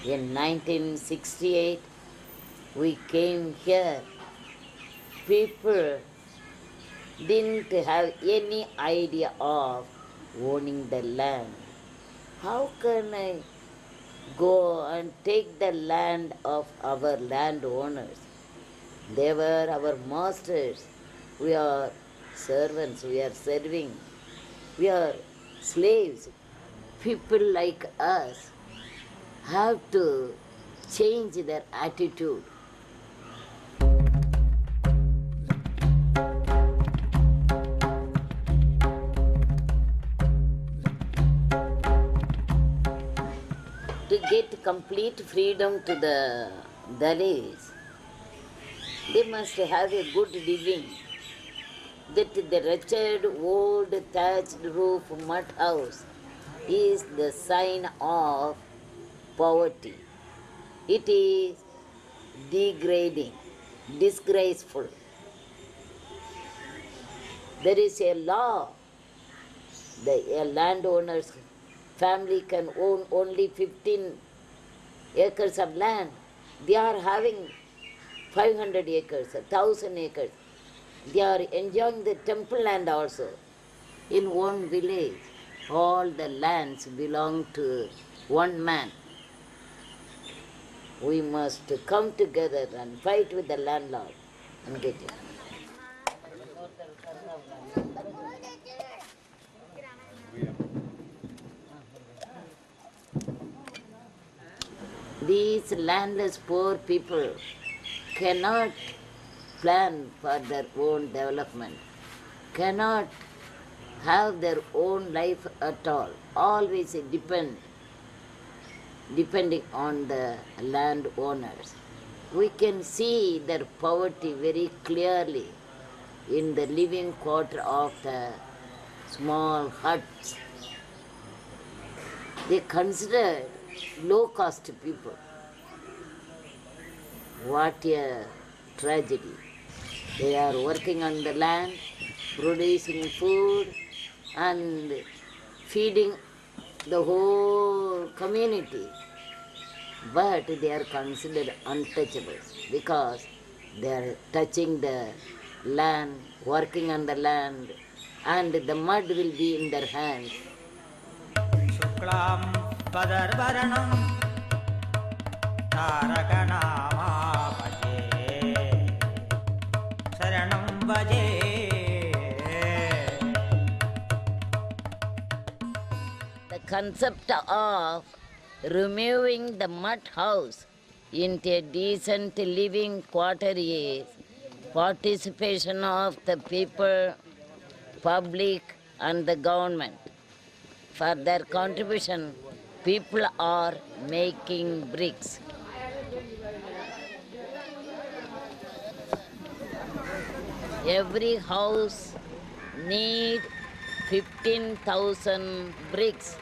In 1968, we came here. People didn't have any idea of owning the land. How can I go and take the land of our landowners? They were our masters. We are servants, we are serving, we are slaves. People like us have to change their attitude. To get complete freedom to the Dalits, they must have a good living. That the wretched old thatched roof mud house is the sign of poverty. It is degrading, disgraceful. There is a law. A landowner's family can own only 15 acres of land. They are having 500 acres, 1,000 acres. They are enjoying the temple land also. In one village, all the lands belong to one man. We must come together and fight with the landlord and get it. These landless poor people cannot plan for their own development, cannot have their own life at all, always depending on the landowners. We can see their poverty very clearly in the living quarter of the small huts. They consider low-cost people. What a tragedy. They are working on the land, producing food and feeding the whole community. But they are considered untouchables because they are touching the land, working on the land, and the mud will be in their hands. Shuklam Padarvaranam Tarakanama Bhaje Saranam Bhaje. The concept of removing the mud house into a decent living quarter is participation of the people, public and the government. For their contribution, people are making bricks. Every house needs 15,000 bricks.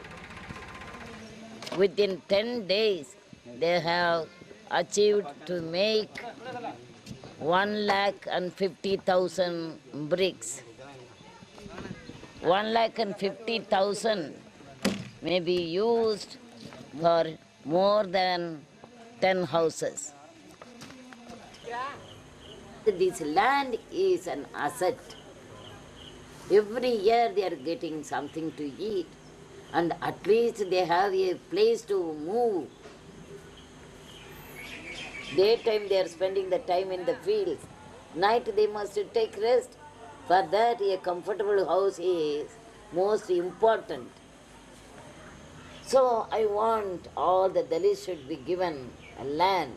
Within 10 days, they have achieved to make 1,50,000 bricks. 1,50,000 may be used for more than 10 houses. This land is an asset. Every year they are getting something to eat, and at least they have a place to move. Daytime they are spending the time in the fields. Night they must take rest. For that a comfortable house is most important. So I want all the Dalits should be given a land.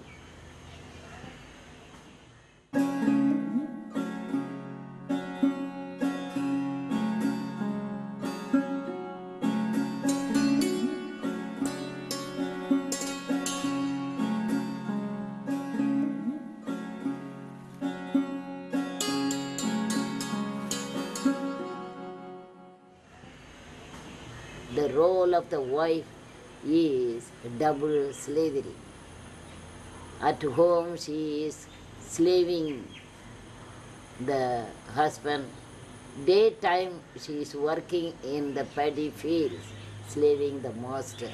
The role of the wife is double slavery. At home she is slaving the husband. Daytime she is working in the paddy fields, slaving the master.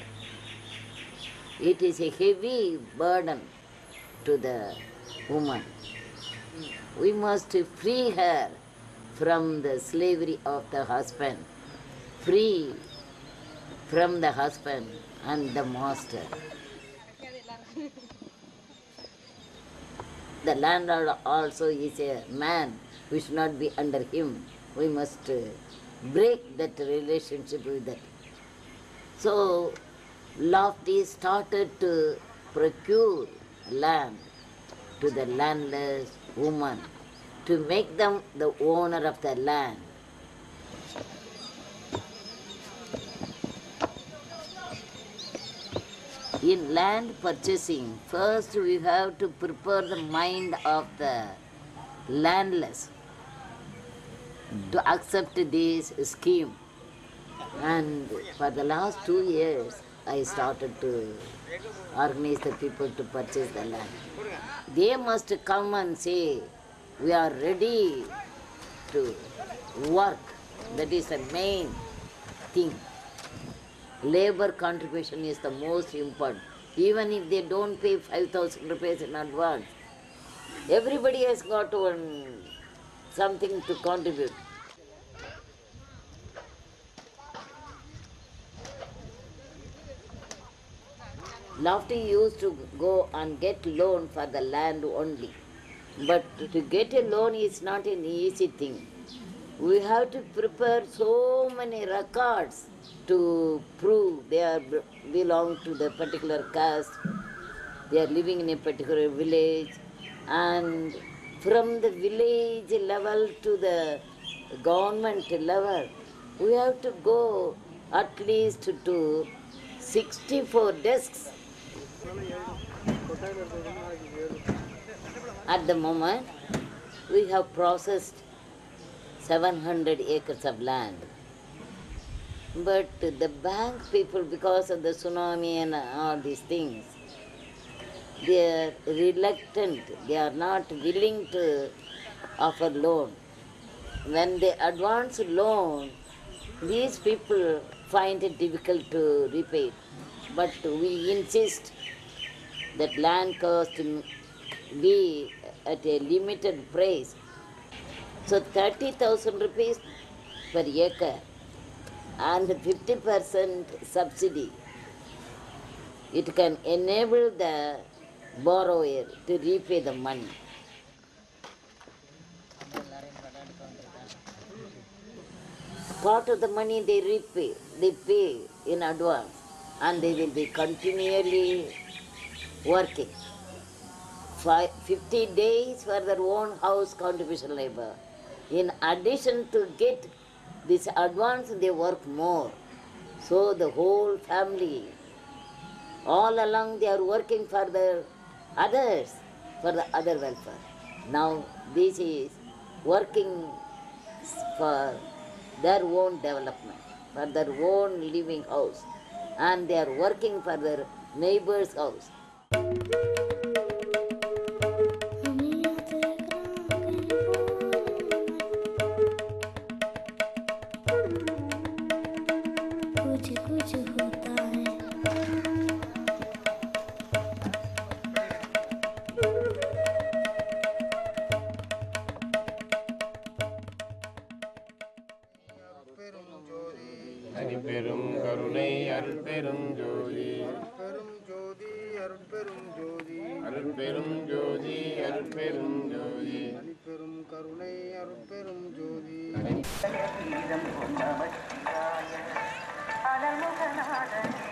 It is a heavy burden to the woman. We must free her from the slavery of the husband, free from the husband and the master. The landlord also is a man, we should not be under him. We must break that relationship with that. So, Lafti started to procure land to the landless woman to make them the owner of the land. In land purchasing, first we have to prepare the mind of the landless to accept this scheme. And for the last 2 years, I started to organize the people to purchase the land. They must come and say, we are ready to work. That is the main thing. Labor contribution is the most important. Even if they don't pay 5,000 rupees in advance, everybody has got something to contribute. Lafti used to go and get loan for the land only. But to get a loan is not an easy thing. We have to prepare so many records to prove they belong to the particular caste, they are living in a particular village, and from the village level to the government level, we have to go at least to 64 desks. At the moment, we have processed 700 acres of land. But the bank people, because of the tsunami and all these things, they are reluctant, they are not willing to offer loan. When they advance loan, these people find it difficult to repay. But we insist that land cost be at a limited price. So 30,000 rupees per acre and 50% subsidy. It can enable the borrower to repay the money. Part of the money they pay in advance, and they will be continually working. 50 days for their own house contribution labor. In addition to get this advance, they work more. So the whole family, all along they are working for the others, for the other welfare. Now this is working for their own development, for their own living house, and they are working for their neighbor's house. அருட்பெரும் கருணை அருட்பெரும் ஜோதி அருட்பெரும் ஜோதி அருட்பெரும் ஜோதி அருட்பெரும் ஜோதி அருட்பெரும் கருணை அருட்பெரும் ஜோதி அனல்முகநாதன்